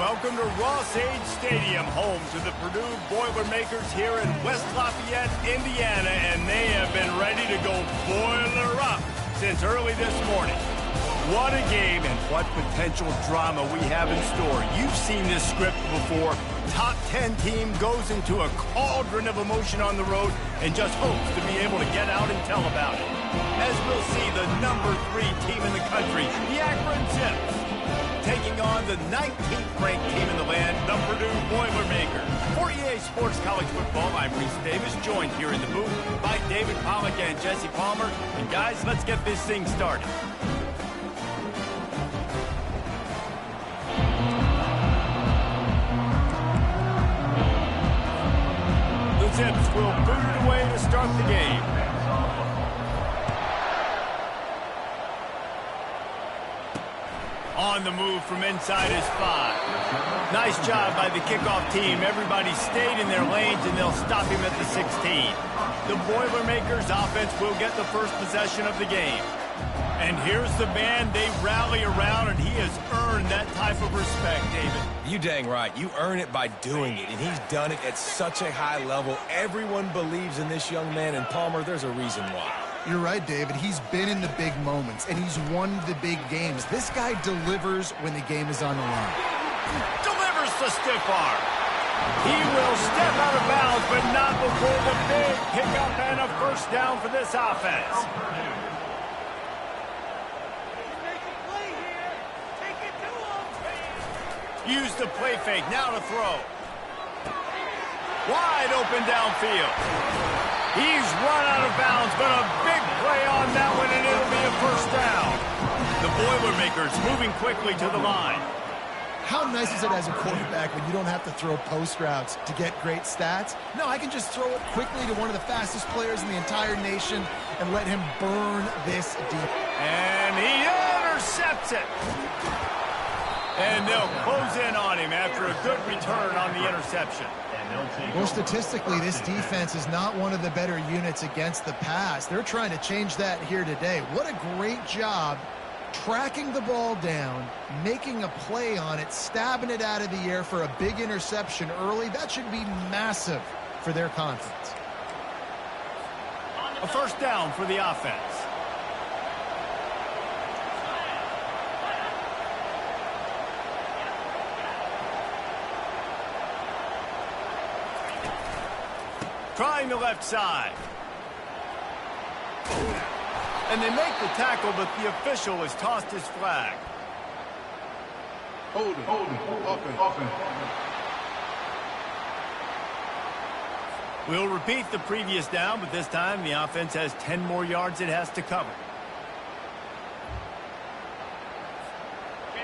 Welcome to Ross-Age Stadium, home to the Purdue Boilermakers here in West Lafayette, Indiana, and they have been ready to go boiler up since early this morning. What a game and what potential drama we have in store. You've seen this script before. Top 10 team goes into a cauldron of emotion on the road and just hopes to be able to get out and tell about it. As we'll see, the number 3 team in the country, the Akron Zips, taking on the 19th ranked team in the land, the Purdue Boilermakers. For EA Sports College Football, I'm Reese Davis, joined here in the booth by David Pollack and Jesse Palmer. And guys, let's get this thing started. The Zips will boot it away to start the game. On the move from inside his 5. Nice job by the kickoff team. Everybody stayed in their lanes, and they'll stop him at the 16. The Boilermakers offense will get the first possession of the game. And here's the man they rally around, and he has earned that type of respect, David. You dang right. You earn it by doing it, and he's done it at such a high level. Everyone believes in this young man, and Palmer, there's a reason why. You're right, David. He's been in the big moments, and he's won the big games. This guy delivers when the game is on the line. Delivers the stiff arm. He will step out of bounds, but not before the big pickup and a first down for this offense. Use the play fake, now to throw. Wide open downfield. He's run out of bounds, but a big play on that one, and it'll be a first down. The Boilermakers moving quickly to the line. How nice is it as a quarterback when you don't have to throw post routes to get great stats? No, I can just throw it quickly to one of the fastest players in the entire nation and let him burn this deep. And he intercepts it. And they'll close in on him after a good return on the interception. Well, statistically, this defense is not one of the better units against the pass. They're trying to change that here today. What a great job tracking the ball down, making a play on it, stabbing it out of the air for a big interception early. That should be massive for their confidence. A first down for the offense. Trying the left side. And they make the tackle, but the official has tossed his flag. Hold it, open. We'll repeat the previous down, but this time the offense has 10 more yards it has to cover.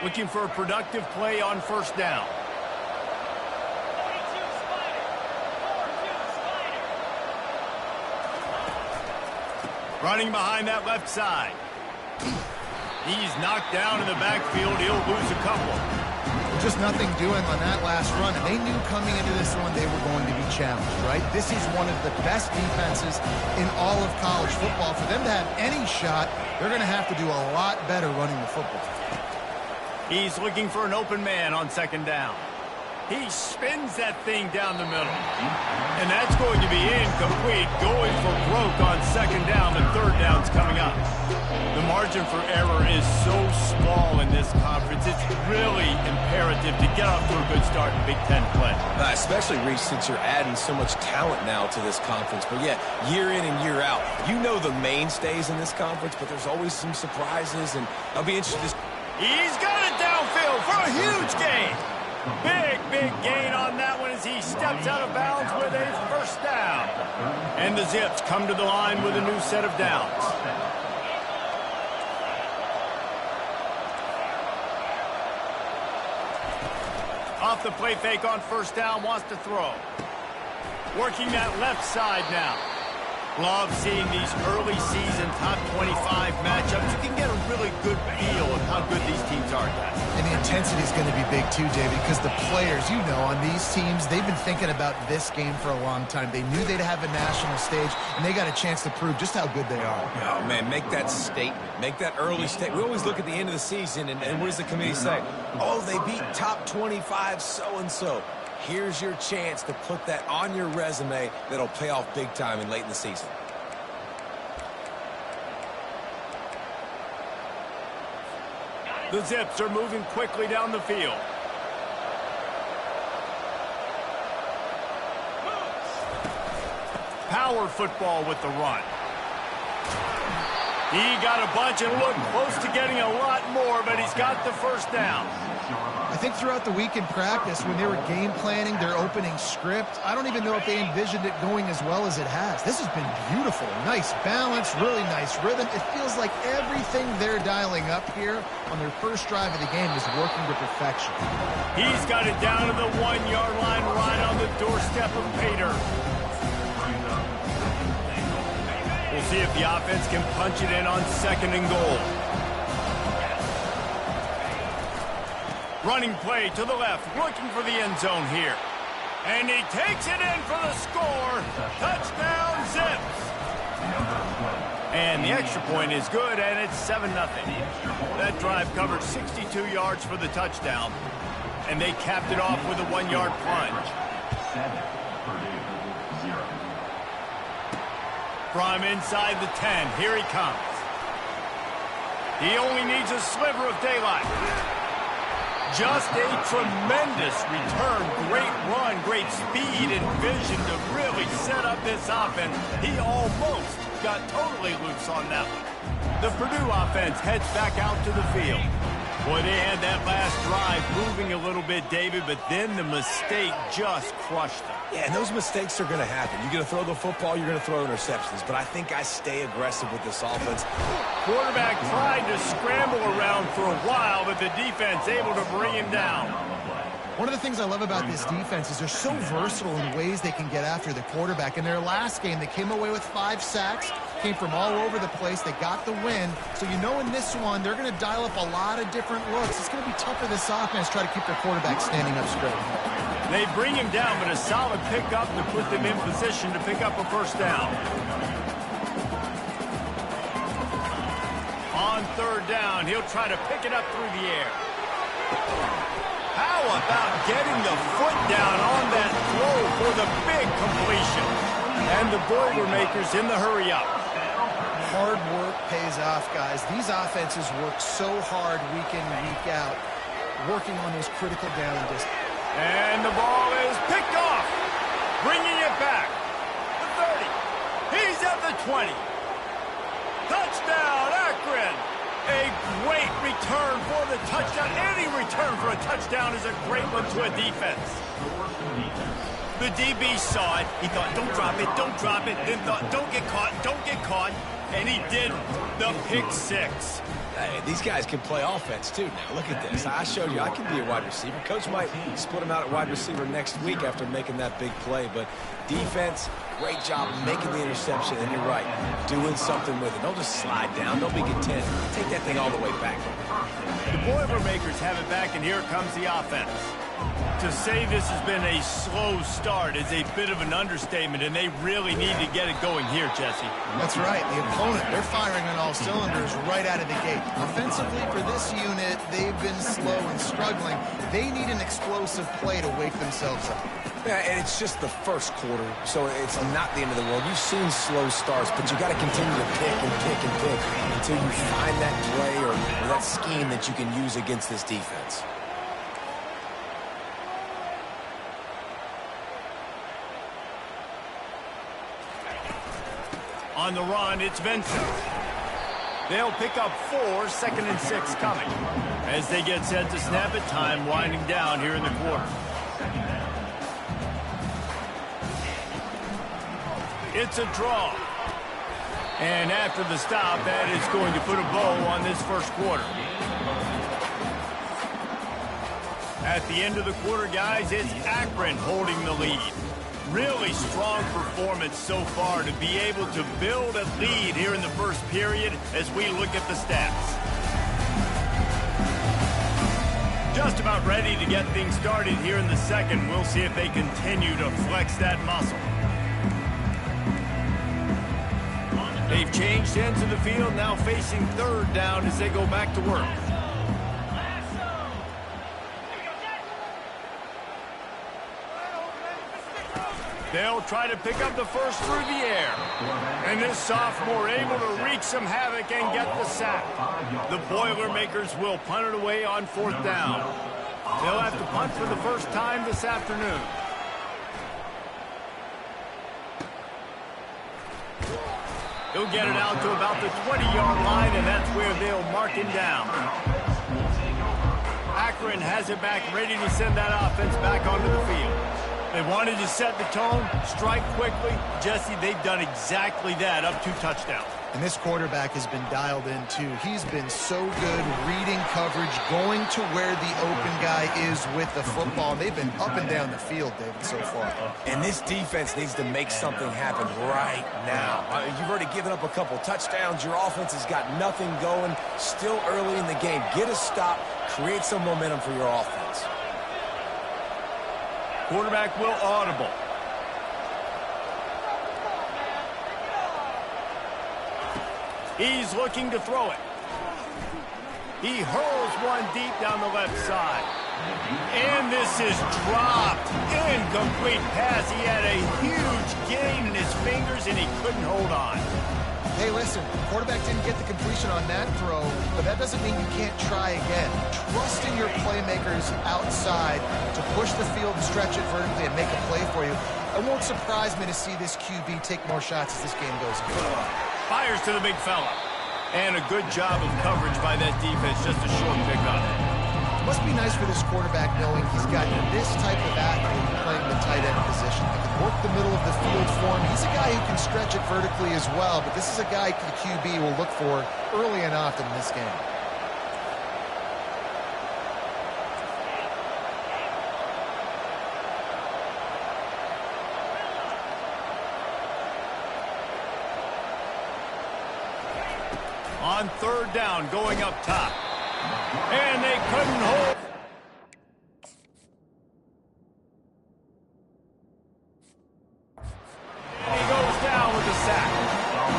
Looking for a productive play on first down. Running behind that left side. He's knocked down in the backfield. He'll lose a couple. Just nothing doing on that last run. And they knew coming into this one they were going to be challenged, right? This is one of the best defenses in all of college football. For them to have any shot, they're going to have to do a lot better running the football. He's looking for an open man on second down. He spins that thing down the middle. And that's going to be incomplete, going for broke on second down. The third down's coming up. The margin for error is so small in this conference. It's really imperative to get off to a good start in Big Ten play. Especially, Reese, since you're adding so much talent now to this conference. But yeah, year in and year out, you know the mainstays in this conference, but there's always some surprises, and I'll be interested. He's got it downfield for a huge gain. Big gain on that one as he steps out of bounds with a first down. And the Zips come to the line with a new set of downs. Off the play fake on first down, wants to throw. Working that left side now. Love seeing these early season top 25 matchups. You can get a really good feel of how good these teams are, guys. And the intensity is going to be big too, David, because the players, you know, on these teams, they've been thinking about this game for a long time. They knew they'd have a national stage, and they got a chance to prove just how good they are. Oh, man, make that statement. Make that early statement. We always look at the end of the season, and what does the committee say? Oh, they beat top 25 so-and-so. Here's your chance to put that on your resume that'll pay off big time and late in the season. The Zips are moving quickly down the field. Power football with the run. He got a bunch and looked close to getting a lot more, but he's got the first down. I think throughout the week in practice, when they were game planning their opening script, I don't even know if they envisioned it going as well as it has. This has been beautiful. Nice balance, really nice rhythm. It feels like everything they're dialing up here on their first drive of the game is working to perfection. He's got it down to the 1-yard line right on the doorstep of Pater. We'll see if the offense can punch it in on 2nd and goal. Running play to the left, looking for the end zone here. And he takes it in for the score. Touchdown, Zips. And the extra point is good, and it's 7-0. That drive covered 62 yards for the touchdown. And they capped it off with a 1-yard plunge. From inside the 10, here he comes. He only needs a sliver of daylight. Just a tremendous return. Great run, great speed and vision to really set up this offense. He almost got totally loose on that one. The Purdue offense heads back out to the field. Boy, they had that last drive moving a little bit, David, but then the mistake just crushed them. Yeah, and those mistakes are going to happen. You're going to throw the football, you're going to throw interceptions, but I think I stay aggressive with this offense. Quarterback tried to scramble around for a while, but the defense able to bring him down. One of the things I love about this defense is they're so versatile in ways they can get after the quarterback. In their last game, they came away with 5 sacks, came from all over the place. They got the win. So you know in this one, they're going to dial up a lot of different looks. It's going to be tough for this offense to try to keep their quarterback standing up straight. They bring him down, but a solid pickup to put them in position to pick up a first down. On 3rd down, he'll try to pick it up through the air. How about getting the foot down on that throw for the big completion? And the Boilermakers in the hurry up. Hard work pays off, guys. These offenses work so hard week in and week out, working on those critical down distances. And the ball is picked off. Bringing it back. The 30. He's at the 20. Touchdown, Akron. A great return for the touchdown. Any return for a touchdown is a great one to a defense. The DB saw it. He thought, don't drop it, don't drop it. Then thought, don't get caught, don't get caught. And he did the pick 6. Hey, these guys can play offense, too, now. Look at this. I showed you I can be a wide receiver. Coach might split him out at wide receiver next week after making that big play. But defense, great job making the interception. And you're right, doing something with it. Don't just slide down. Don't be content. Take that thing all the way back. The Boilermakers have it back, and here comes the offense. To say this has been a slow start is a bit of an understatement, and they really need to get it going here, Jesse. That's right. The opponent, they're firing on all cylinders right out of the gate. Offensively, for this unit, they've been slow and struggling. They need an explosive play to wake themselves up. Yeah, and it's just the first quarter, so it's not the end of the world. You've seen slow starts, but you got to continue to pick and pick and pick until you find that play or that scheme that you can use against this defense. On the run, it's Vincent. They'll pick up 4, 2nd and 6 coming. As they get set to snap it, time winding down here in the quarter. It's a draw. And after the stop, that is going to put a bow on this first quarter. At the end of the quarter, guys, it's Akron holding the lead. Really strong performance so far to be able to build a lead here in the first period as we look at the stats. Just about ready to get things started here in the second. We'll see if they continue to flex that muscle. They've changed ends of the field, now facing third down as they go back to work. They'll try to pick up the first through the air. And this sophomore able to wreak some havoc and get the sack. The Boilermakers will punt it away on fourth down. They'll have to punt for the first time this afternoon. He'll get it out to about the 20-yard line, and that's where they'll mark him down. Akron has it back, ready to send that offense back onto the field. They wanted to set the tone, strike quickly. Jesse, they've done exactly that, up 2 touchdowns. And this quarterback has been dialed in, too. He's been so good reading coverage, going to where the open guy is with the football. They've been up and down the field, David, so far. And this defense needs to make something happen right now. You've already given up a couple touchdowns. Your offense has got nothing going. Still early in the game. Get a stop. Create some momentum for your offense. Quarterback will audible. He's looking to throw it. He hurls one deep down the left side. And this is dropped. Incomplete pass. He had a huge gain in his fingers, and he couldn't hold on. Hey, listen, the quarterback didn't get the completion on that throw, but that doesn't mean you can't try again. Trust in your playmakers outside to push the field and stretch it vertically and make a play for you. It won't surprise me to see this QB take more shots as this game goes on. Fires to the big fella. And a good job of coverage by that defense, just a short pickup. Must be nice for this quarterback knowing he's got this type of athlete playing the tight end position. He can work the middle of the field for him. He's a guy who can stretch it vertically as well, but this is a guy the QB will look for early and often in this game. On third down, going up top. And they couldn't hold. He goes down with a sack.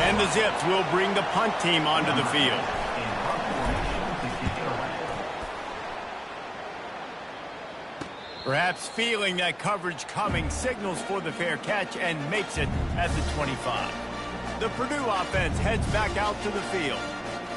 And the Zips will bring the punt team onto the field. Perhaps feeling that coverage coming, signals for the fair catch and makes it at the 25. The Purdue offense heads back out to the field.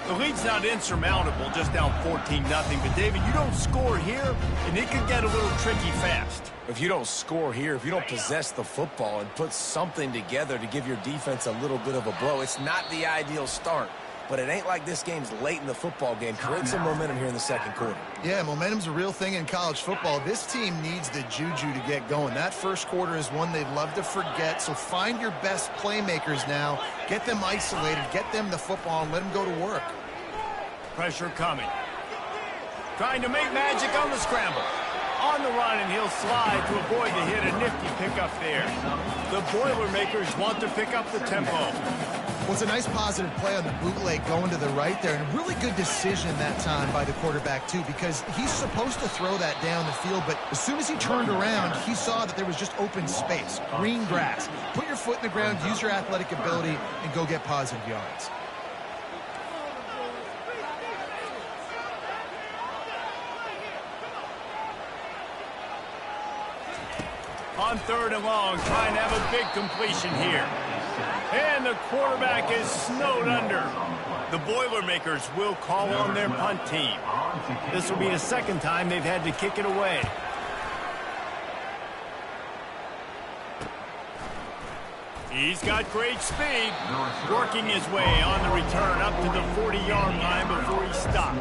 The lead's not insurmountable, just down 14-0. But, David, you don't score here, and it could get a little tricky fast. If you don't score here, if you don't possess the football and put something together to give your defense a little bit of a blow, it's not the ideal start. But it ain't like this game's late in the football game. Create some momentum here in the second quarter. Yeah, momentum's a real thing in college football. This team needs the juju to get going. That first quarter is one they'd love to forget. So find your best playmakers now. Get them isolated. Get them the football and let them go to work. Pressure coming. Trying to make magic on the scramble. On the run, and he'll slide to avoid the hit. A nifty pickup there. The Boilermakers want to pick up the tempo. Well, it's a nice positive play on the bootleg going to the right there, and a really good decision that time by the quarterback, too, because he's supposed to throw that down the field, but as soon as he turned around, he saw that there was just open space, green grass. Put your foot in the ground, use your athletic ability, and go get positive yards. On third and long, trying to have a big completion here. And the quarterback is snowed under. The Boilermakers will call on their punt team. This will be the second time they've had to kick it away. He's got great speed, working his way on the return up to the 40-yard line before he stopped.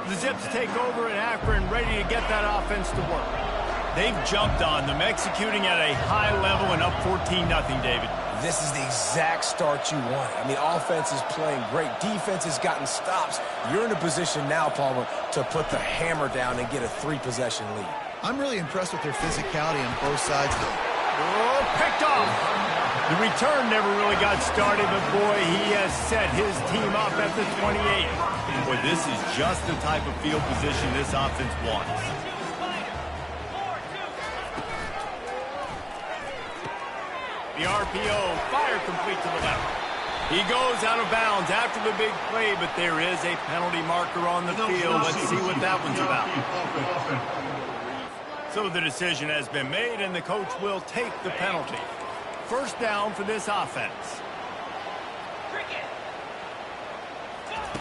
The Zips take over at Akron, ready to get that offense to work. They've jumped on them, executing at a high level and up 14-0, David. This is the exact start you want. I mean, offense is playing great. Defense has gotten stops. You're in a position now, Palmer, to put the hammer down and get a 3-possession lead. I'm really impressed with their physicality on both sides. Oh, picked off. The return never really got started, but boy, he has set his team up at the 28. Boy, this is just the type of field position this offense wants. The RPO, fire complete to the left. He goes out of bounds after the big play, but there is a penalty marker on the field. Let's see what that one's about. So the decision has been made, and the coach will take the penalty. First down for this offense.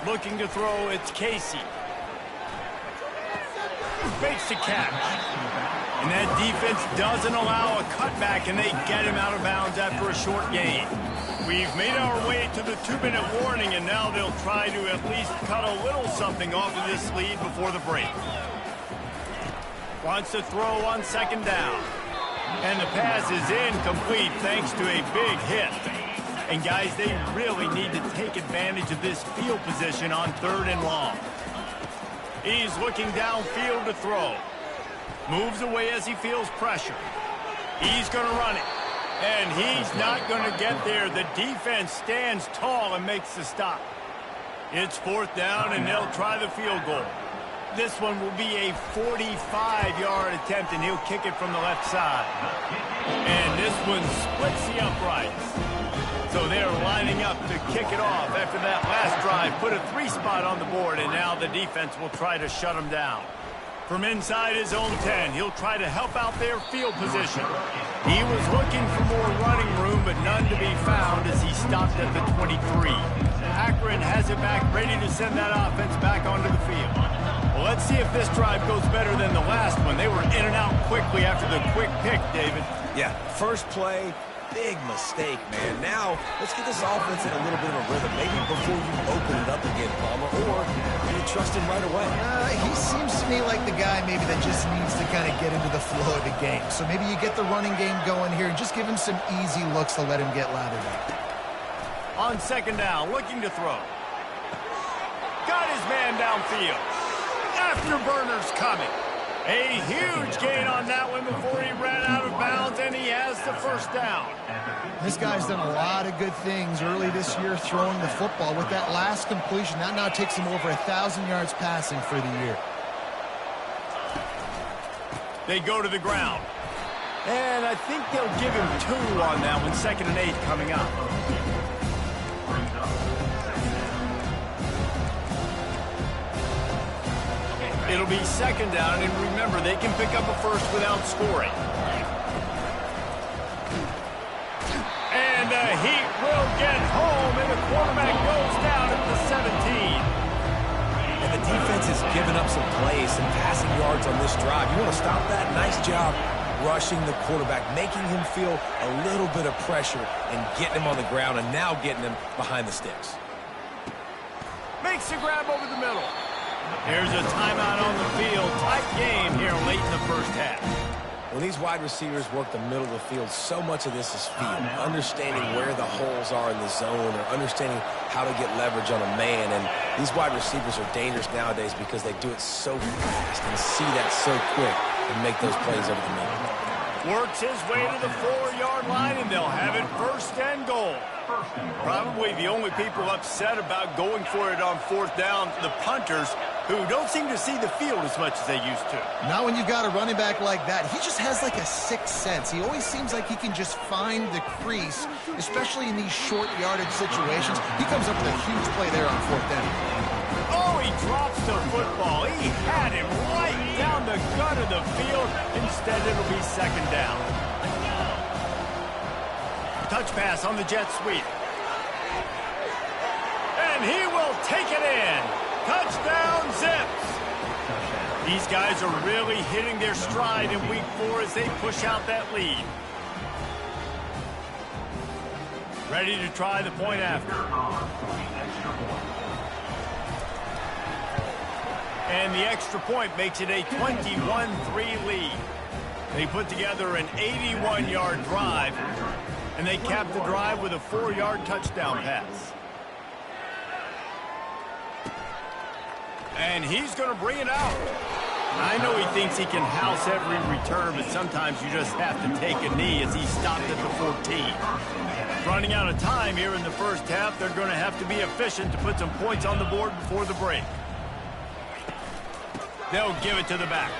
Looking to throw, it's Casey. Fakes the catch. And that defense doesn't allow a cutback, and they get him out of bounds after a short gain. We've made our way to the 2-minute warning, and now they'll try to at least cut a little something off of this lead before the break. Wants to throw on second down. And the pass is incomplete thanks to a big hit. And guys, they really need to take advantage of this field position on 3rd and long. He's looking downfield to throw. Moves away as he feels pressure. He's going to run it. And he's not going to get there. The defense stands tall and makes the stop. It's 4th down, and they'll try the field goal. This one will be a 45-yard attempt, and he'll kick it from the left side. And this one splits the uprights. So they're lining up to kick it off after that last drive. Put a 3-spot on the board, and now the defense will try to shut them down. From inside his own 10, he'll try to help out their field position. He was looking for more running room, but none to be found as he stopped at the 23. Akron has it back, ready to send that offense back onto the field. Well, let's see if this drive goes better than the last one. They were in and out quickly after the quick pick, David. Yeah, first play, big mistake, man. Now, let's get this offense in a little bit of a rhythm. Maybe before you open it up again, Palmer, or you trust him right away. He seems to me like the guy maybe that just needs to kind of get into the flow of the game. So maybe you get the running game going here and just give him some easy looks to let him get lathered up. On second down, looking to throw. Got his man downfield. Afterburner's coming. A huge gain on that one before he ran out of bounds, and he has the first down. This guy's done a lot of good things early this year throwing the football. With that last completion, that now takes him over 1,000 yards passing for the year. They go to the ground. And I think they'll give him 2 on that one. 2nd and 8 coming up. It'll be 2nd down, and remember, they can pick up a first without scoring. And he will get home, and the quarterback goes down at the 17. And the defense has given up some plays, some passing yards on this drive. You want to stop that? Nice job rushing the quarterback, making him feel a little bit of pressure and getting him on the ground, and now getting him behind the sticks. Makes the grab over the middle. There's a timeout on the field. Tight game here late in the first half. When these wide receivers work the middle of the field, so much of this is feel. Understanding where the holes are in the zone, or understanding how to get leverage on a man. And these wide receivers are dangerous nowadays because they do it so fast and see that so quick and make those plays over the middle. Works his way to the 4-yard line, and they'll have it 1st and goal. Probably the only people upset about going for it on 4th down, the punters, who don't seem to see the field as much as they used to. Now when you've got a running back like that, he just has like a sixth sense. He always seems like he can just find the crease, especially in these short yardage situations. He comes up with a huge play there on 4th down. Oh, he drops the football. He had him right down the gut of the field. Instead, it'll be 2nd down. Touch pass on the jet sweep. And he will take it in. Touchdown, Zips. These guys are really hitting their stride in week 4 as they push out that lead. Ready to try the point after. And the extra point makes it a 21-3 lead. They put together an 81-yard drive, and they cap the drive with a 4-yard touchdown pass. And he's going to bring it out. I know he thinks he can house every return, but sometimes you just have to take a knee as he stopped at the 14. Running out of time here in the first half, they're going to have to be efficient to put some points on the board before the break. They'll give it to the back.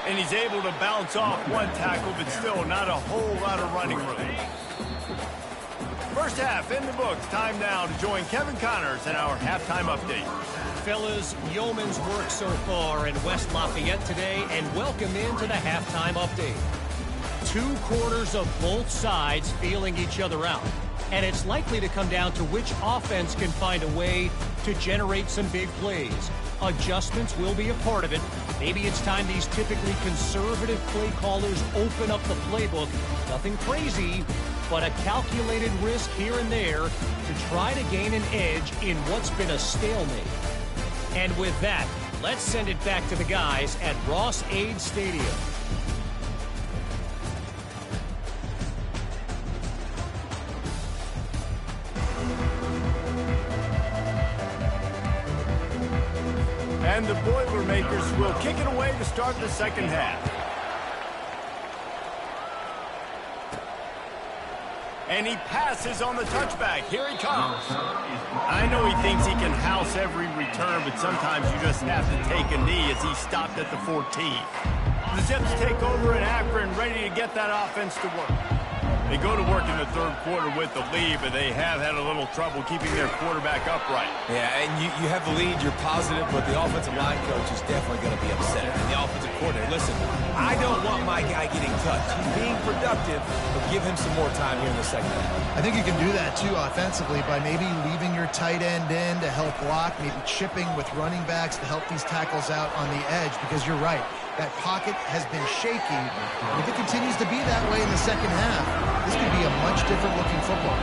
And he's able to bounce off one tackle, but still not a whole lot of running room. First half in the books. Time now to join Kevin Connors in our halftime update. Fellas, yeoman's work so far in West Lafayette today, and welcome into the halftime update. 2 quarters of both sides feeling each other out. And it's likely to come down to which offense can find a way to generate some big plays. Adjustments will be a part of it. Maybe it's time these typically conservative play callers open up the playbook. Nothing crazy, but a calculated risk here and there to try to gain an edge in what's been a stalemate. And with that, let's send it back to the guys at Ross-Ade Stadium. And the Boilermakers will kick it away to start the second half. And he passes on the touchback. Here he comes. I know he thinks he can house every return, but sometimes you just have to take a knee as he stopped at the 14. The Zips take over in Akron, ready to get that offense to work. They go to work in the third quarter with the lead, but they have had a little trouble keeping their quarterback upright. Yeah, and you have the lead, you're positive, but the offensive line coach is definitely going to be upset. And the offensive coordinator, listen, I don't want my guy getting touched. He's being productive, but give him some more time here in the second half. I think you can do that, too, offensively, by maybe leaving your tight end in to help block, maybe chipping with running backs to help these tackles out on the edge, because you're right. That pocket has been shaky. And if it continues to be that way in the second half, this could be a much different looking football.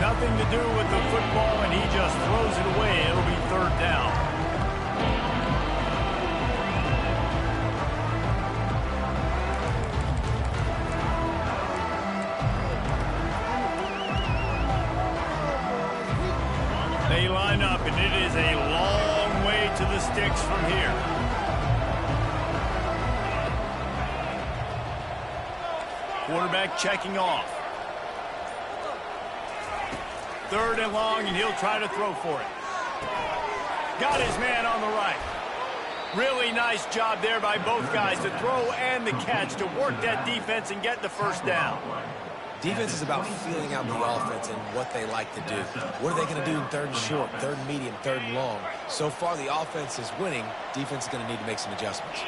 Nothing to do with the football, and he just throws it away. It'll be third down. They line up, and it is a long way to the sticks from here. Quarterback checking off. Third and long, and he'll try to throw for it. Got his man on the right. Really nice job there by both guys to throw and the catch to work that defense and get the first down. Defense is about feeling out the offense and what they like to do. What are they going to do in third and short, third and medium, third and long? So far, the offense is winning. Defense is going to need to make some adjustments.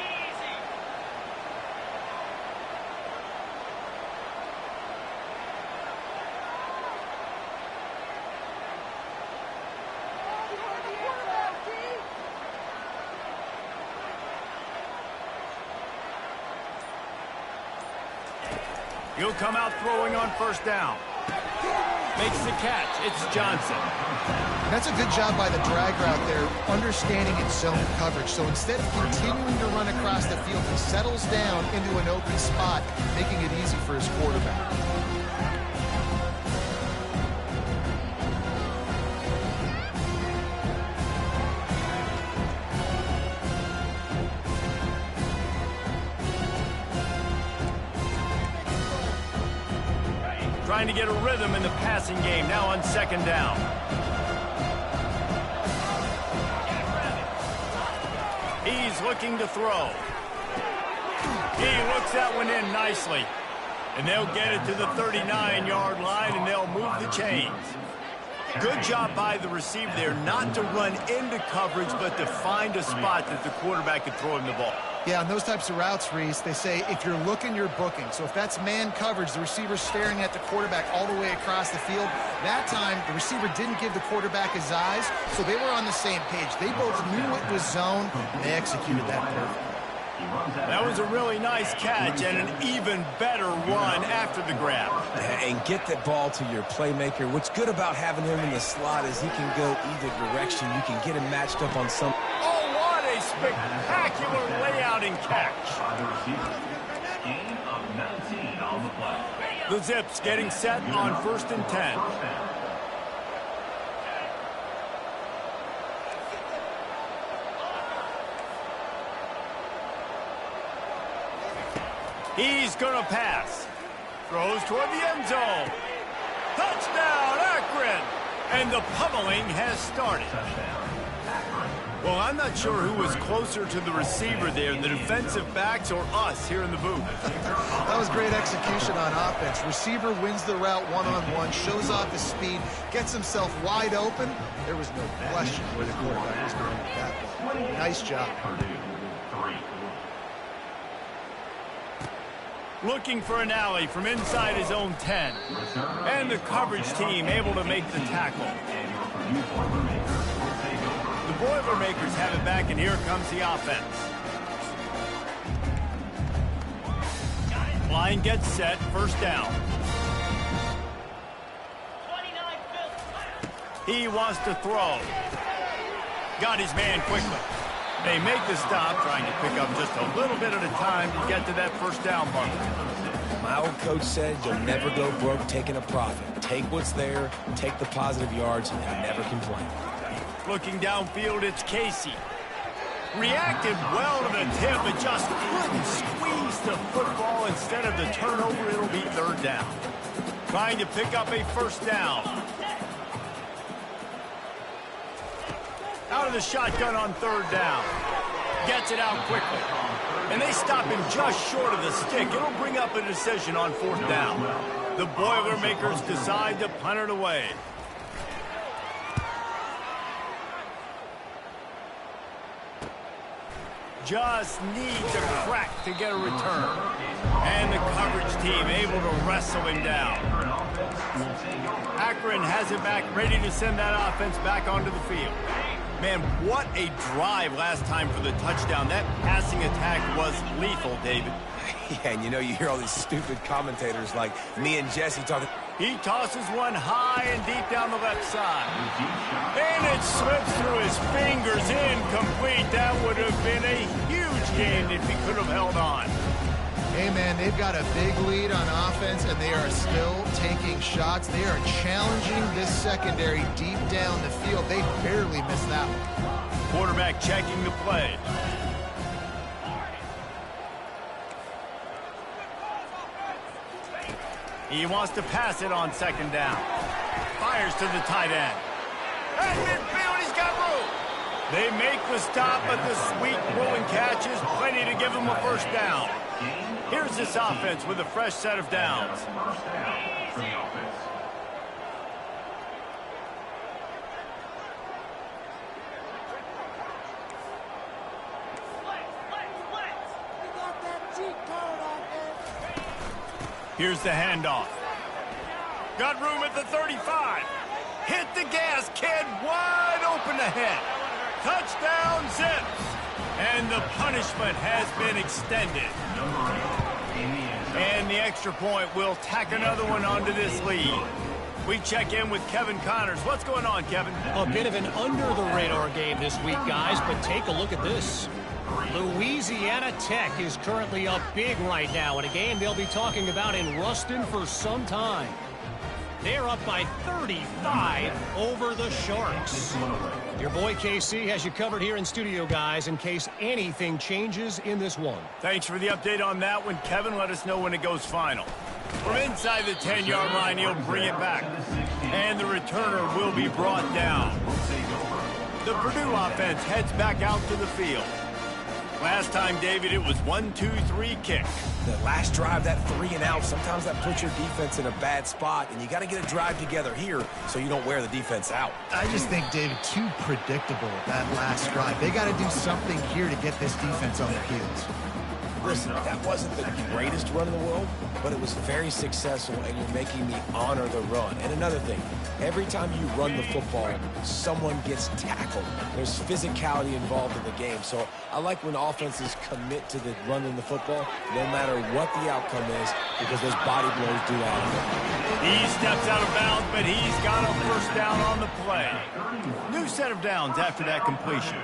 He'll come out throwing on first down. Makes the catch. It's Johnson. That's a good job by the drag route there, understanding its zone coverage. So instead of continuing to run across the field, he settles down into an open spot, making it easy for his quarterback. Trying to get a rhythm in the passing game, now on second down. He's looking to throw. He looks that one in nicely. And they'll get it to the 39-yard line, and they'll move the chains. Good job by the receiver there, not to run into coverage, but to find a spot that the quarterback could throw him the ball. Yeah, on those types of routes, Reese, they say if you're looking, you're booking. So if that's man coverage, the receiver's staring at the quarterback all the way across the field. That time, the receiver didn't give the quarterback his eyes, so they were on the same page. They both knew it was zone, and they executed that perfectly. That was a really nice catch and an even better run after the grab. And get the ball to your playmaker. What's good about having him in the slot is he can go either direction. You can get him matched up on some... Oh, what a spectacular layout and catch. The Zips getting set on 1st and 10. He's going to pass. Throws toward the end zone. Touchdown, Akron! And the pummeling has started. Well, I'm not sure who was closer to the receiver there, the defensive backs or us here in the booth. That was great execution on offense. Receiver wins the route one-on-one, shows off his speed, gets himself wide open. There was no question where the quarterback was going with that ball. Nice job. Looking for an alley from inside his own 10. And the coverage team able to make the tackle. The Boilermakers have it back, and here comes the offense. Line gets set, first down. He wants to throw. Got his man quickly. They make the stop, trying to pick up just a little bit at a time to get to that first down marker. My old coach said you'll never go broke taking a profit. Take what's there, take the positive yards, and never complain. Looking downfield, it's Casey. Reacted well to the tip, but just couldn't squeeze the football. Instead of the turnover, it'll be third down. Trying to pick up a first down. Out of the shotgun on third down. Gets it out quickly. And they stop him just short of the stick. It'll bring up a decision on fourth down. The Boilermakers decide to punt it away. Just needs a crack to get a return. And the coverage team able to wrestle him down. Akron has it back, ready to send that offense back onto the field. Man, what a drive last time for the touchdown. That passing attack was lethal, David. Yeah, and you know, you hear all these stupid commentators like me and Jesse talking. He tosses one high and deep down the left side. And it slips through his fingers, incomplete. That would have been a huge gain if he could have held on. Hey, man, they've got a big lead on offense, and they are still taking shots. They are challenging this secondary deep down the field. They barely missed that one. Quarterback checking the play. He wants to pass it on second down. Fires to the tight end. At midfield, he's got room. They make the stop, but the sweet rolling catch is plenty to give him a first down. Here's this offense with a fresh set of downs. Here's the handoff. Got room at the 35. Hit the gas, kid. Wide open ahead. Touchdown, Zips. And the punishment has been extended. And the extra point will tack another one onto this lead. We check in with Kevin Connors. What's going on, Kevin? A bit of an under-the-radar game this week, guys, but take a look at this. Louisiana Tech is currently up big right now in a game they'll be talking about in Ruston for some time. They're up by 35 over the Sharks. Your boy KC has you covered here in studio, guys, in case anything changes in this one. Thanks for the update on that one, Kevin. Let us know when it goes final. From inside the 10-yard line, he'll bring it back. And the returner will be brought down. The Purdue offense heads back out to the field. Last time, David, it was 1-2-3 kick. The last drive, that 3 and out, sometimes that puts your defense in a bad spot, and you got to get a drive together here so you don't wear the defense out. I just think, David, too predictable that last drive. They got to do something here to get this defense on their heels. Listen, that wasn't the greatest run in the world, but it was very successful, and you're making me honor the run. And another thing, every time you run the football, someone gets tackled. There's physicality involved in the game. So I like when offenses commit to the running the football, no matter what the outcome is, because those body blows do that. He steps out of bounds, but he's got a first down on the play. New set of downs after that completion.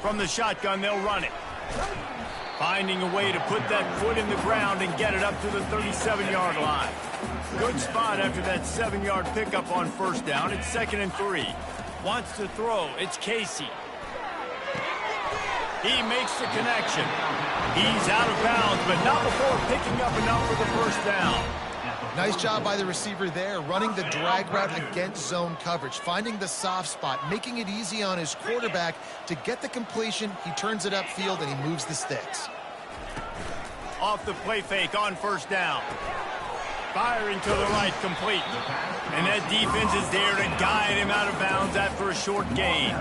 From the shotgun, they'll run it. Finding a way to put that foot in the ground and get it up to the 37-yard line. Good spot after that 7-yard pickup on first down. It's 2nd and 3. Wants to throw. It's Casey. He makes the connection. He's out of bounds, but not before picking up enough for the first down. Nice job by the receiver there, running the drag route against zone coverage, finding the soft spot, making it easy on his quarterback to get the completion. He turns it upfield, and he moves the sticks. Off the play fake on first down. Firing to the right, complete. And that defense is there to guide him out of bounds after a short gain.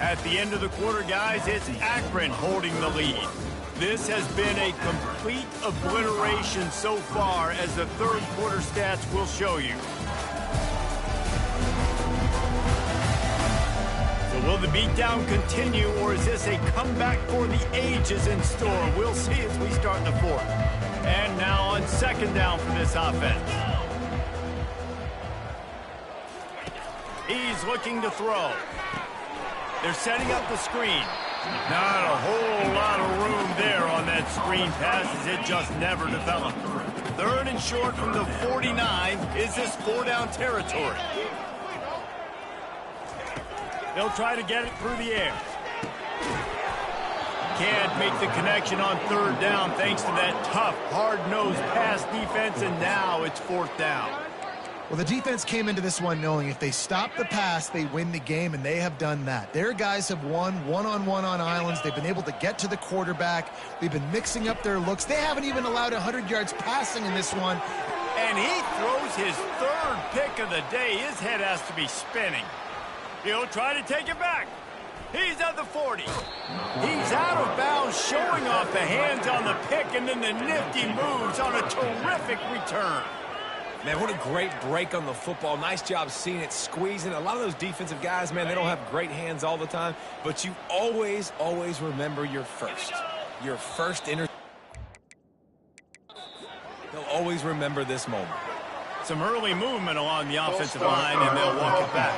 At the end of the quarter, guys, it's Akron holding the lead. This has been a complete obliteration so far, as the third quarter stats will show you. So will the beatdown continue, or is this a comeback for the ages in store? We'll see as we start the fourth. And now on second down for this offense. He's looking to throw. They're setting up the screen. Not a whole lot of room there on that screen pass, as it just never developed. Third and short from the 49. Is this four-down territory? They'll try to get it through the air. Can't make the connection on third down thanks to that tough, hard-nosed pass defense, and now it's fourth down. Well, the defense came into this one knowing if they stop the pass, they win the game, and they have done that. Their guys have won one-on-one on islands. They've been able to get to the quarterback. They've been mixing up their looks. They haven't even allowed 100 yards passing in this one. And he throws his third pick of the day. His head has to be spinning. He'll try to take it back. He's at the 40. He's out of bounds, showing off the hands on the pick, and then the nifty moves on a terrific return. Man, what a great break on the football. Nice job seeing it, squeezing. A lot of those defensive guys, man, they don't have great hands all the time, but you always, always remember your first. Your first They'll always remember this moment. Some early movement along the offensive line, and they'll walk it back.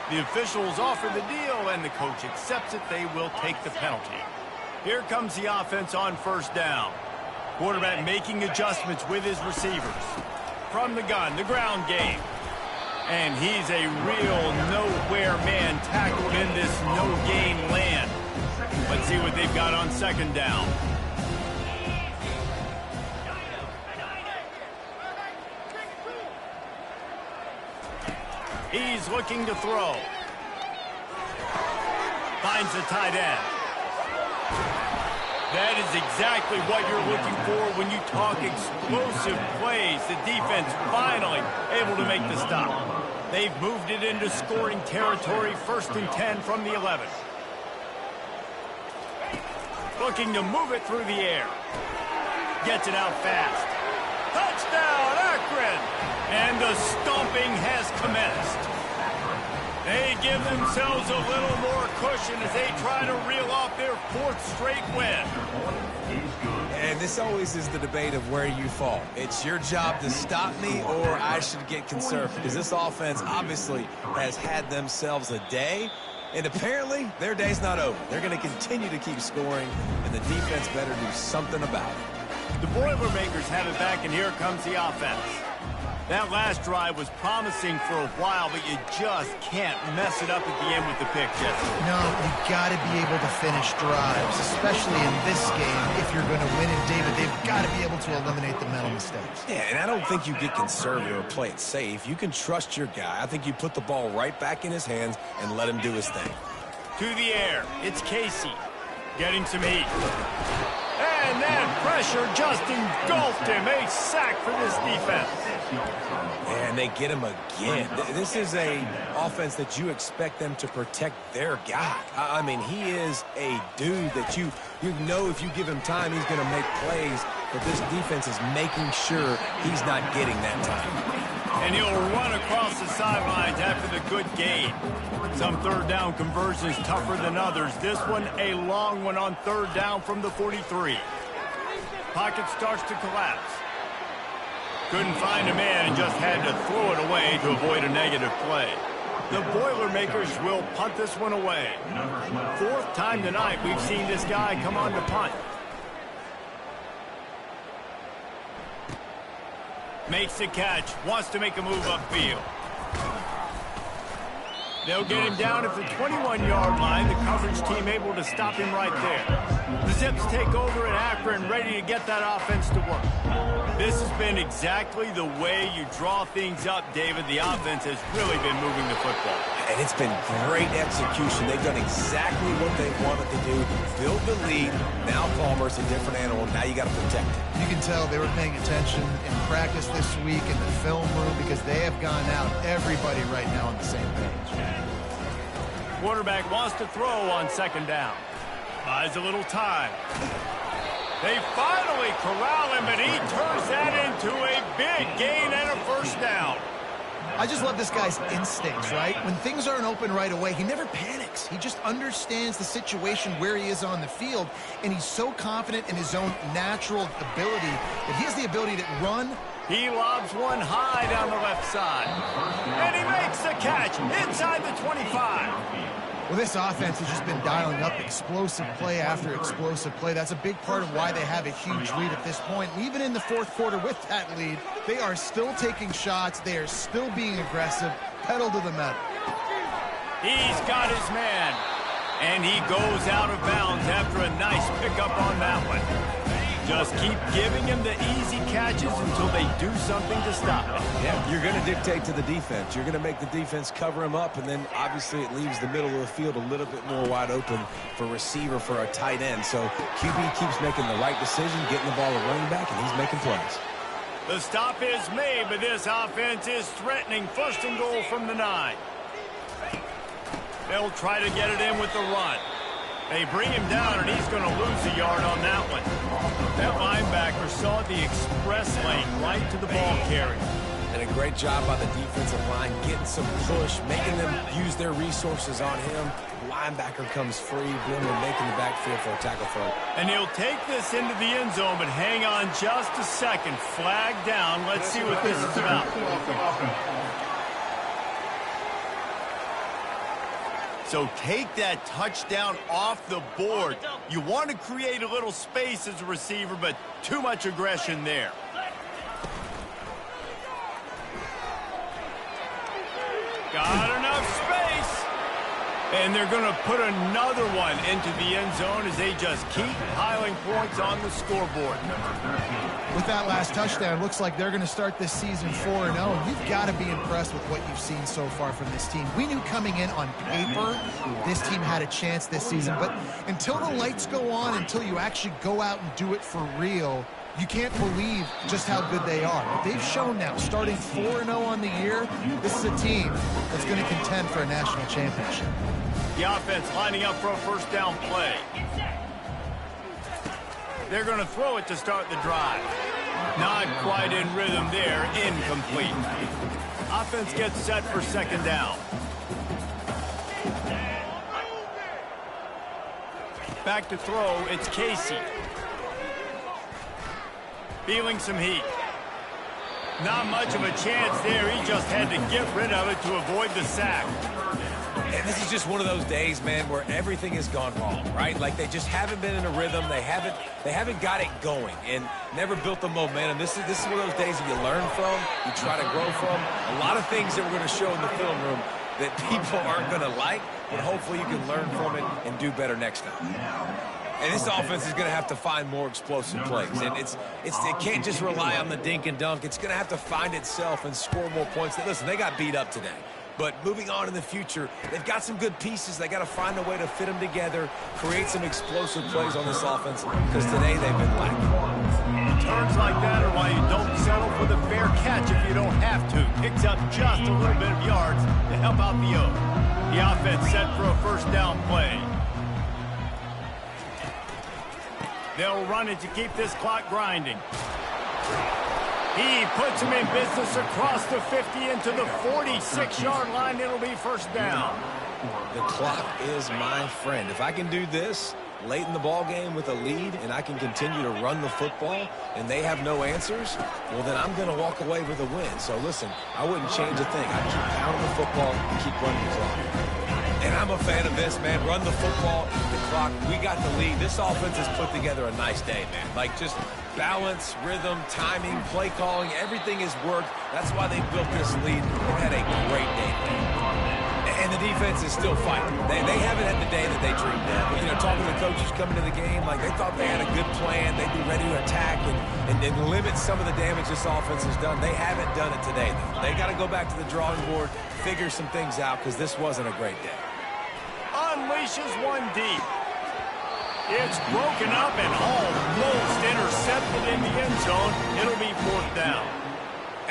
The officials offer the deal, and the coach accepts it. They will take the penalty. Here comes the offense on first down. Quarterback making adjustments with his receivers. From the gun, the ground game. And he's a real nowhere man tackled in this no-gain land. Let's see what they've got on second down. He's looking to throw. Finds the tight end. That is exactly what you're looking for when you talk explosive plays. The defense finally able to make the stop. They've moved it into scoring territory, 1st and 10 from the 11. Looking to move it through the air. Gets it out fast. Touchdown, Akron! And the stomping has commenced. They give themselves a little more cushion as they try to reel off their 4th straight win. And this always is the debate of where you fall. It's your job to stop me, or I should get conservative, because this offense obviously has had themselves a day, and apparently their day's not over. They're going to continue to keep scoring, and the defense better do something about it. The Boilermakers have it back, and here comes the offense. That last drive was promising for a while, but you just can't mess it up at the end with the pick, Jesse. No, you got to be able to finish drives, especially in this game. If you're going to win in David, they've got to be able to eliminate the mental mistakes. Yeah, and I don't think you get conservative or play it safe. You can trust your guy. I think you put the ball right back in his hands and let him do his thing. To the air, it's Casey getting some heat. And that pressure just engulfed him. A sack for this defense. And they get him again. This is a offense that you expect them to protect their guy. I mean, he is a dude that you know if you give him time, he's going to make plays. But this defense is making sure he's not getting that time. And he'll run across the sidelines after the good gain. Some third down conversions tougher than others. This one a long one on third down from the 43. Pocket starts to collapse. Couldn't find a man and just had to throw it away to avoid a negative play. The Boilermakers will punt this one away. 4th time tonight we've seen this guy come on to punt. Makes the catch. Wants to make a move upfield. They'll get him down at the 21-yard line. The coverage team able to stop him right there. The Zips take over in Akron, ready to get that offense to work. This has been exactly the way you draw things up, David. The offense has really been moving the football. And it's been great execution. They've done exactly what they wanted to do. Build the lead. Now Palmer's a different animal. Now you got to protect it. You can tell they were paying attention in practice this week in the film room because they have gone out, everybody right now on the same page. Quarterback wants to throw on second down. Buys a little time. They finally corral him, but he turns that into a big gain and a first down. I just love this guy's instincts, right? When things aren't open right away, he never panics. He just understands the situation where he is on the field, and he's so confident in his own natural ability that he has the ability to run. He lobs one high down the left side. And he makes the catch inside the 25. Well, this offense has just been dialing up explosive play after explosive play. That's a big part of why they have a huge lead at this point. And even in the fourth quarter with that lead, they are still taking shots. They are still being aggressive. Pedal to the metal. He's got his man. And he goes out of bounds after a nice pickup on that one. Just keep giving him the easy catches until they do something to stop him. Yeah, you're going to dictate to the defense. You're going to make the defense cover him up, and then obviously it leaves the middle of the field a little bit more wide open for receiver, for a tight end. So QB keeps making the right decision, getting the ball to running back, and he's making plays. The stop is made, but this offense is threatening. First and goal from the 9. They'll try to get it in with the run. They bring him down, and he's going to lose a yard on that one. That linebacker saw the express lane right to the ball carrier. And a great job by the defensive line, getting some push, making them use their resources on him. The linebacker comes free, Bloomer making the backfield for a tackle throw. And he'll take this into the end zone, but hang on just a second. Flag down. Let's see what this is about. So take that touchdown off the board. You want to create a little space as a receiver, but too much aggression there. Got enough space. And they're going to put another one into the end zone as they just keep piling points on the scoreboard. With that last touchdown, looks like they're going to start this season 4-0. You've got to be impressed with what you've seen so far from this team. We knew coming in on paper this team had a chance this season, but until the lights go on, until you actually go out and do it for real, you can't believe just how good they are. But they've shown now, starting 4-0 on the year, this is a team that's going to contend for a national championship. The offense lining up for a first down play. They're going to throw it to start the drive. Not quite in rhythm there. Incomplete. Offense gets set for second down. Back to throw. It's Casey. Feeling some heat. Not much of a chance there. He just had to get rid of it to avoid the sack. And this is just one of those days, man, where everything has gone wrong, right? Like they just haven't been in a rhythm. They haven't got it going and never built the momentum. This is one of those days that you learn from, you try to grow from. A lot of things that we're going to show in the film room that people aren't going to like, but hopefully you can learn from it and do better next time. And this offense is going to have to find more explosive plays. And it can't just rely on the dink and dunk. It's going to have to find itself and score more points. Listen, they got beat up today. But moving on in the future, they've got some good pieces. They got to find a way to fit them together, create some explosive plays on this offense, because today they've been lacking. Turns like that are why you don't settle for the fair catch if you don't have to. Picks up just a little bit of yards to help out the O. The offense set for a first down play. They'll run it to keep this clock grinding. He puts him in business across the 50 into the 46-yard line. It'll be first down. The clock is my friend. If I can do this late in the ball game with a lead and I can continue to run the football and they have no answers, well, then I'm going to walk away with a win. So, listen, I wouldn't change a thing. I'd keep pounding the football and keep running the clock. And I'm a fan of this, man. Run the football, the clock. We got the lead. This offense has put together a nice day, man. Like, just balance, rhythm, timing, play calling, everything has worked. That's why they built this lead. They've had a great day today. And the defense is still fighting. They haven't had the day that they dreamed of. You know, talking to the coaches coming to the game, like they thought they had a good plan. They'd be ready to attack and limit some of the damage this offense has done. They haven't done it today, though. They got to go back to the drawing board, figure some things out, because this wasn't a great day. Unleashes one deep. It's broken up and almost intercepted in the end zone. It'll be 4th down.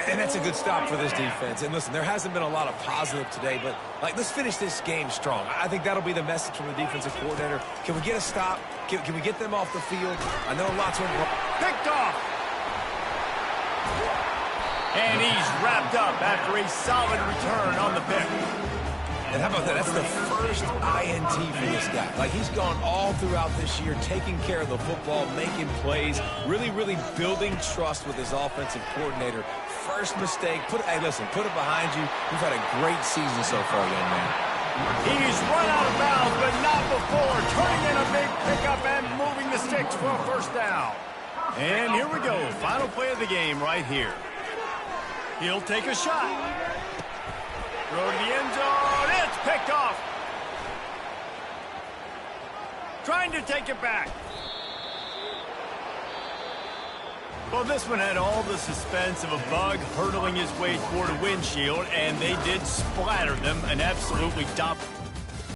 And that's a good stop for this defense. And listen, there hasn't been a lot of positive today, but let's finish this game strong. I think that'll be the message from the defensive coordinator. Can we get a stop? Can we get them off the field? I know lots of them. Picked off. And he's wrapped up after a solid return on the pick. And how about that? That's the first INT for this guy. He's gone all throughout this year, taking care of the football, making plays, really, really building trust with his offensive coordinator. First mistake, hey, listen, put it behind you. You've had a great season so far, young man. He's run out of bounds, but not before. Turning in a big pickup and moving the sticks for a 1st down. And here we go. Final play of the game right here. He'll take a shot. Throw to the end zone. It's picked off. Trying to take it back. Well, this one had all the suspense of a bug hurtling his way toward a windshield, and they did splatter them an absolutely top